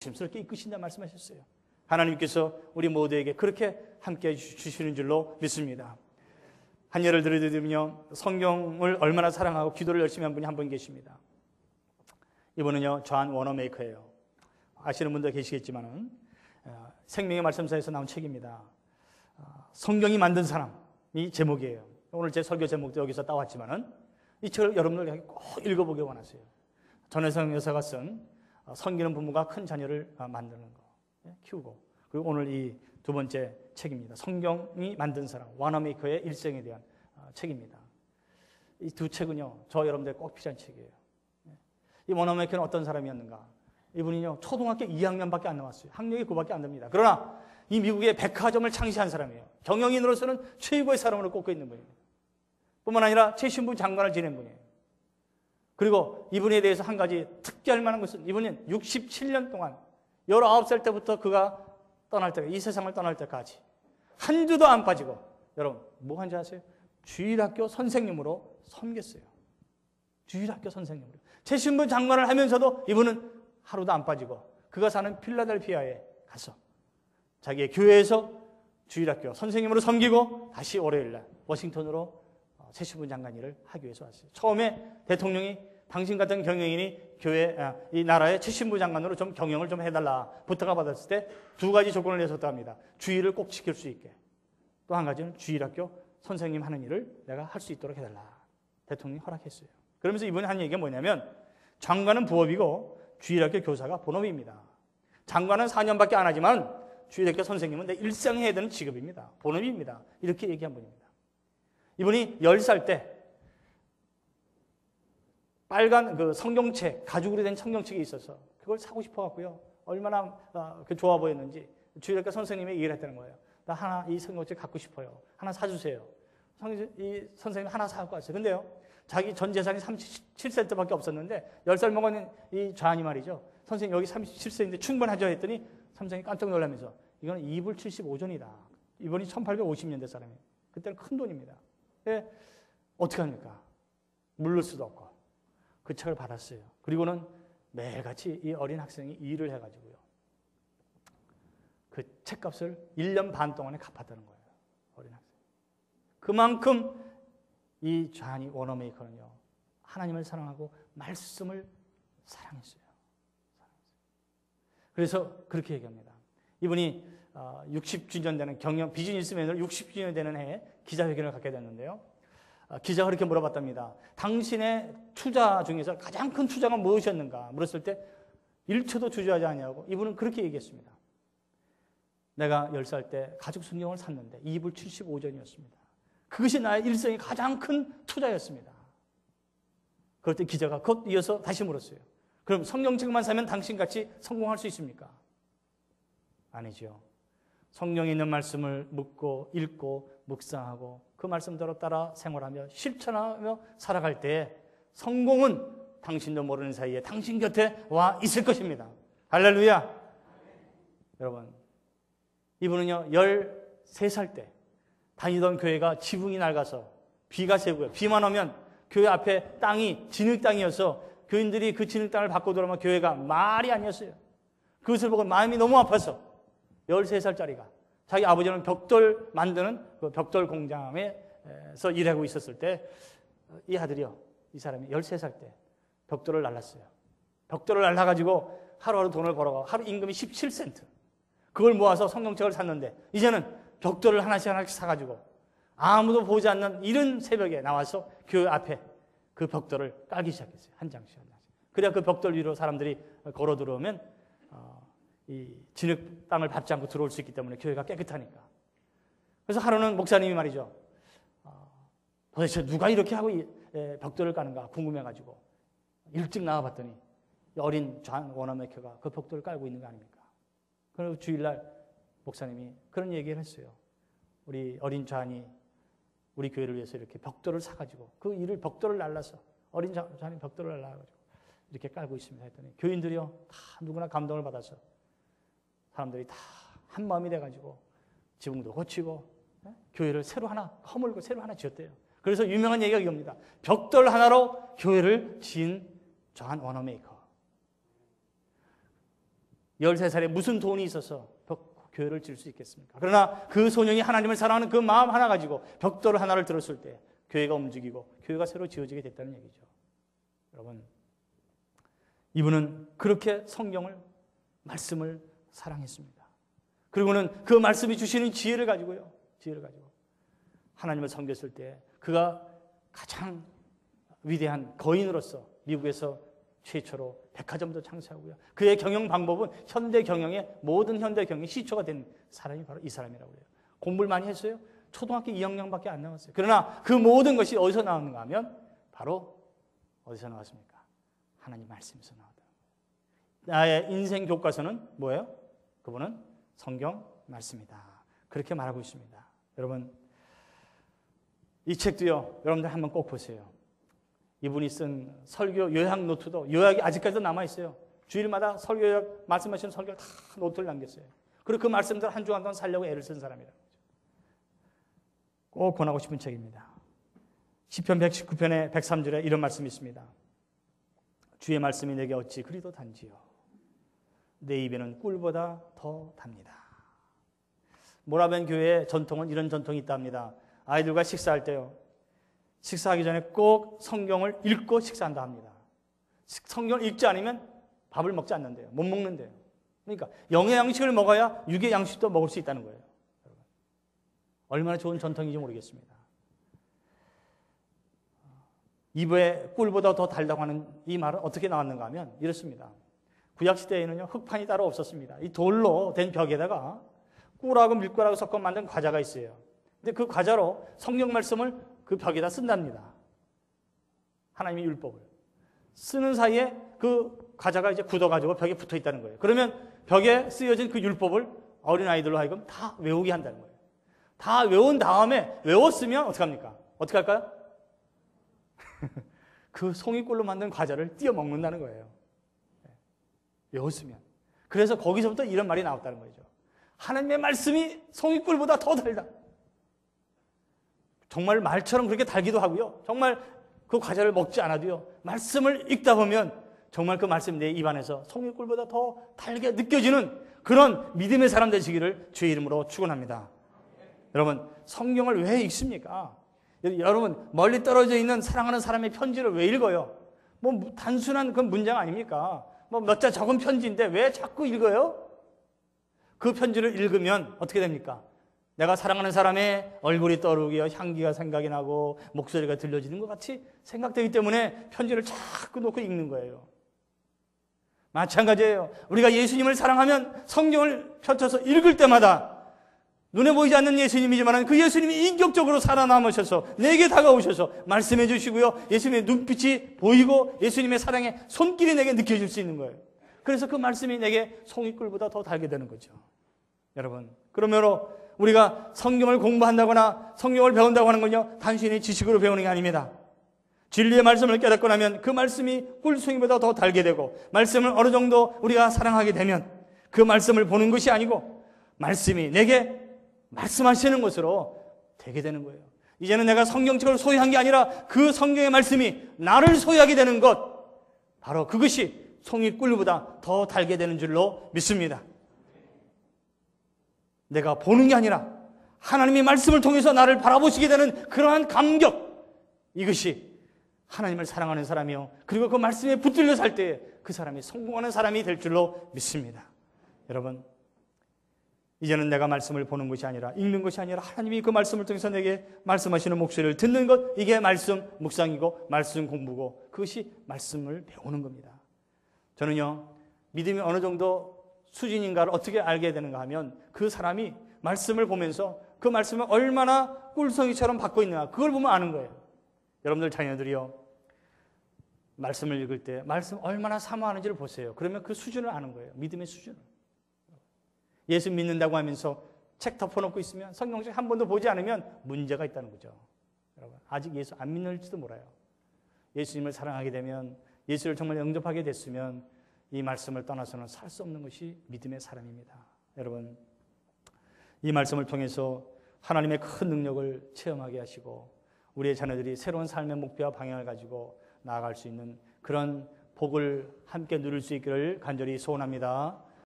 조심스럽게 이끄신다 말씀하셨어요. 하나님께서 우리 모두에게 그렇게 함께해 주시는 줄로 믿습니다. 한 예를 들어드리면요, 성경을 얼마나 사랑하고 기도를 열심히 한 분이 한 분 계십니다. 이분은요, 존 워너메이커예요. 아시는 분도 계시겠지만은 생명의 말씀사에서 나온 책입니다. 성경이 만든 사람이 제목이에요. 오늘 제 설교 제목도 여기서 따왔지만은 이 책을 여러분들 꼭 읽어보기 원하세요. 전혜성 여사가 쓴 섬기는 부모가 큰 자녀를 만드는 거, 키우고, 그리고 오늘 이 두 번째 책입니다. 성경이 만든 사람, 워너메이커의 일생에 대한 책입니다. 이 두 책은요, 저 여러분들 꼭 필요한 책이에요. 이 워너메이커는 어떤 사람이었는가? 이분이요, 초등학교 2학년밖에 안 나왔어요. 학력이 그밖에 안 됩니다. 그러나 이 미국의 백화점을 창시한 사람이에요. 경영인으로서는 최고의 사람으로 꼽고 있는 분입니다. 뿐만 아니라 최신부 장관을 지낸 분이에요. 그리고 이분에 대해서 한 가지 특별할 만한 것은, 이분은 67년 동안 19살 때부터 그가 떠날 때, 이 세상을 떠날 때까지 한 주도 안 빠지고, 여러분 뭐 한지 아세요? 주일학교 선생님으로 섬겼어요. 주일학교 선생님으로. 최신부 장관을 하면서도 이분은 하루도 안 빠지고 그가 사는 필라델피아에 가서 자기의 교회에서 주일학교 선생님으로 섬기고 다시 월요일날 워싱턴으로 최신부 장관 일을 하기 위해서 왔어요. 처음에 대통령이 당신 같은 경영인이 이 나라의 최신부 장관으로 좀 경영을 좀 해달라 부탁을 받았을 때 두 가지 조건을 내셨다 합니다. 주일을 꼭 지킬 수 있게, 또 한 가지는 주일학교 선생님 하는 일을 내가 할 수 있도록 해달라. 대통령이 허락했어요. 그러면서 이분이 한 얘기가 뭐냐면, 장관은 부업이고 주일학교 교사가 본업입니다. 장관은 4년밖에 안 하지만 주일학교 선생님은 내 일생 해야 되는 직업입니다. 본업입니다. 이렇게 얘기한 분입니다. 이분이 10살 때 빨간 그 성경책, 가죽으로 된 성경책이 있어서 그걸 사고 싶어 갖고요, 얼마나 좋아 보였는지 주일학교 선생님이 얘기를 했다는 거예요. 나 하나 이 성경책 갖고 싶어요. 하나 사주세요. 이 선생님 하나 사갖고 왔어요. 근데요, 자기 전 재산이 37센트밖에 없었는데 10살 먹은 이 좌안이 말이죠, 선생님 여기 37센트인데 충분하죠 했더니 선생님이 깜짝 놀라면서, 이거는 2불 75전이다. 이번이 1850년대 사람이에요. 그때는 큰 돈입니다. 어떻게 합니까? 물를 수도 없고 그 책을 받았어요. 그리고는 매일같이 이 어린 학생이 일을 해가지고요, 그 책값을 1년 반 동안에 갚았다는 거예요. 어린 학생. 그만큼 이 존 워너메이커는요, 하나님을 사랑하고 말씀을 사랑했어요. 그래서 그렇게 얘기합니다. 이분이 60주년 되는 경영 비즈니스맨으로 60주년 되는 해에 기자회견을 갖게 됐는데요, 기자가 그렇게 물어봤답니다. 당신의 투자 중에서 가장 큰 투자가 무엇이었는가 물었을 때 1초도 주저하지 않냐고 이분은 그렇게 얘기했습니다. 내가 10살 때 가죽 순경을 샀는데 2불 75전이었습니다. 그것이 나의 일생의 가장 큰 투자였습니다. 그럴 때 기자가 곧 이어서 다시 물었어요. 그럼 성경책만 사면 당신같이 성공할 수 있습니까? 아니죠. 성경에 있는 말씀을 묻고 읽고 묵상하고 그 말씀대로 따라 생활하며 실천하며 살아갈 때 성공은 당신도 모르는 사이에 당신 곁에 와 있을 것입니다. 할렐루야. 여러분, 이분은요 13살 때 다니던 교회가 지붕이 낡아서 비가 새고요, 비만 오면 교회 앞에 땅이 진흙 땅이어서 교인들이 그 진흙 땅을 밟고 들어오면 교회가 말이 아니었어요. 그것을 보고 마음이 너무 아파서 13살짜리가 자기 아버지는 벽돌 만드는 그 벽돌 공장에서 일하고 있었을 때 이 아들이요, 이 사람이 13살 때 벽돌을 날랐어요. 벽돌을 날라가지고 하루하루 돈을 벌어가 하루 임금이 17센트. 그걸 모아서 성경책을 샀는데 이제는 벽돌을 하나씩 사가지고 아무도 보지 않는 이른 새벽에 나와서 교회 앞에 그 벽돌을 깔기 시작했어요. 한 장씩 한 장씩. 그래야 그 벽돌 위로 사람들이 걸어 들어오면 이 진흙 땅을 밟지 않고 들어올 수 있기 때문에 교회가 깨끗하니까. 그래서 하루는 목사님이 말이죠, 도대체 누가 이렇게 하고 벽돌을 까는가 궁금해가지고 일찍 나와봤더니 어린 존 워너메이커가 그 벽돌을 깔고 있는 거 아닙니까? 그리고 주일날 목사님이 그런 얘기를 했어요. 우리 어린 존이 우리 교회를 위해서 이렇게 벽돌을 사가지고 그 일을 벽돌을 날라서 어린 존이 벽돌을 날라가지고 이렇게 깔고 있습니다 했더니 교인들이요 다 누구나 감동을 받아서 사람들이 다 한 마음이 돼가지고 지붕도 고치고 교회를 새로 하나 허물고 새로 하나 지었대요. 그래서 유명한 얘기가 이겁니다. 벽돌 하나로 교회를 지은 존 워너메이커. 13살에 무슨 돈이 있어서 교회를 질 수 있겠습니까? 그러나 그 소년이 하나님을 사랑하는 그 마음 하나 가지고 벽돌 하나를 들었을 때 교회가 움직이고 교회가 새로 지어지게 됐다는 얘기죠. 여러분, 이분은 그렇게 성경을, 말씀을 사랑했습니다. 그리고는 그 말씀이 주시는 지혜를 가지고 하나님을 섬겼을 때 그가 가장 위대한 거인으로서 미국에서 최초로 백화점도 창시하고요. 그의 경영 방법은 현대 경영의 모든 현대 경영의 시초가 된 사람이 바로 이 사람이라고 해요. 공부를 많이 했어요. 초등학교 2학년밖에 안 나왔어요. 그러나 그 모든 것이 어디서 나왔는가 하면 바로 어디서 나왔습니까? 하나님 말씀에서 나왔다. 나의 인생 교과서는 뭐예요? 그분은 성경 말씀이다. 그렇게 말하고 있습니다. 여러분, 이 책도요, 여러분들 한번 꼭 보세요. 이분이 쓴 설교 요약 노트도, 요약이 아직까지도 남아있어요. 주일마다 설교 요약, 말씀하시는 설교를 다 노트를 남겼어요. 그리고 그 말씀들 한 주간 동안 살려고 애를 쓴 사람이라고. 꼭 권하고 싶은 책입니다. 시편 119편의 103절에 이런 말씀이 있습니다. 주의 말씀이 내게 어찌 그리도 단지요. 내 입에는 꿀보다 더 답니다. 모라벤 교회의 전통은 이런 전통이 있답니다. 아이들과 식사할 때요, 식사하기 전에 꼭 성경을 읽고 식사한다 합니다. 성경을 읽지 않으면 밥을 먹지 않는데요. 못 먹는데요. 그러니까 영의 양식을 먹어야 육의 양식도 먹을 수 있다는 거예요. 얼마나 좋은 전통인지 모르겠습니다. 입에 꿀보다 더 달다고 하는 이 말은 어떻게 나왔는가 하면 이렇습니다. 구약시대에는요, 흙판이 따로 없었습니다. 이 돌로 된 벽에다가 꿀하고 밀가루하고 섞어 만든 과자가 있어요. 근데 그 과자로 성경 말씀을 그 벽에다 쓴답니다. 하나님의 율법을. 쓰는 사이에 그 과자가 이제 굳어가지고 벽에 붙어 있다는 거예요. 그러면 벽에 쓰여진 그 율법을 어린아이들로 하여금 다 외우게 한다는 거예요. 다 외운 다음에 외웠으면 어떡합니까? 어떻게 할까요? 그 송이꿀로 만든 과자를 띄어 먹는다는 거예요. 외웠으면. 그래서 거기서부터 이런 말이 나왔다는 거죠. 하나님의 말씀이 송이꿀보다 더 달다. 정말 말처럼 그렇게 달기도 하고요. 정말 그 과자를 먹지 않아도요, 말씀을 읽다 보면 정말 그 말씀이 내 입안에서 송이꿀보다 더 달게 느껴지는 그런 믿음의 사람 되시기를 주의 이름으로 축원합니다. 여러분, 성경을 왜 읽습니까? 여러분, 멀리 떨어져 있는 사랑하는 사람의 편지를 왜 읽어요? 뭐 단순한 그 문장 아닙니까? 뭐 몇 자 적은 편지인데 왜 자꾸 읽어요? 그 편지를 읽으면 어떻게 됩니까? 내가 사랑하는 사람의 얼굴이 떠오르고 향기가 생각이 나고 목소리가 들려지는 것 같이 생각되기 때문에 편지를 자꾸 놓고 읽는 거예요. 마찬가지예요. 우리가 예수님을 사랑하면 성경을 펼쳐서 읽을 때마다 눈에 보이지 않는 예수님이지만 그 예수님이 인격적으로 살아남으셔서 내게 다가오셔서 말씀해 주시고요, 예수님의 눈빛이 보이고 예수님의 사랑의 손길이 내게 느껴질 수 있는 거예요. 그래서 그 말씀이 내게 송이꿀보다 더 달게 되는 거죠. 여러분, 그러므로 우리가 성경을 공부한다거나 성경을 배운다고 하는 건요, 단순히 지식으로 배우는 게 아닙니다. 진리의 말씀을 깨닫고 나면 그 말씀이 꿀송이보다 더 달게 되고, 말씀을 어느 정도 우리가 사랑하게 되면 그 말씀을 보는 것이 아니고 말씀이 내게 말씀하시는 것으로 되게 되는 거예요. 이제는 내가 성경책을 소유한 게 아니라 그 성경의 말씀이 나를 소유하게 되는 것, 바로 그것이 송이꿀보다 더 달게 되는 줄로 믿습니다. 내가 보는 게 아니라 하나님의 말씀을 통해서 나를 바라보시게 되는 그러한 감격, 이것이 하나님을 사랑하는 사람이요, 그리고 그 말씀에 붙들려 살 때 그 사람이 성공하는 사람이 될 줄로 믿습니다. 여러분, 이제는 내가 말씀을 보는 것이 아니라, 읽는 것이 아니라 하나님이 그 말씀을 통해서 내게 말씀하시는 목소리를 듣는 것, 이게 말씀 묵상이고 말씀 공부고 그것이 말씀을 배우는 겁니다. 저는요, 믿음이 어느 정도 수준인가를 어떻게 알게 되는가 하면 그 사람이 말씀을 보면서 그 말씀을 얼마나 꿀송이처럼 받고 있는가, 그걸 보면 아는 거예요. 여러분들 자녀들이요, 말씀을 읽을 때 말씀 얼마나 사모하는지를 보세요. 그러면 그 수준을 아는 거예요. 믿음의 수준을. 예수 믿는다고 하면서 책 덮어놓고 있으면, 성경책 한 번도 보지 않으면 문제가 있다는 거죠. 여러분, 아직 예수 안 믿는지도 몰라요. 예수님을 사랑하게 되면, 예수를 정말 영접하게 됐으면 이 말씀을 떠나서는 살 수 없는 것이 믿음의 사람입니다. 여러분, 이 말씀을 통해서 하나님의 큰 능력을 체험하게 하시고 우리의 자녀들이 새로운 삶의 목표와 방향을 가지고 나아갈 수 있는 그런 복을 함께 누릴 수 있기를 간절히 소원합니다.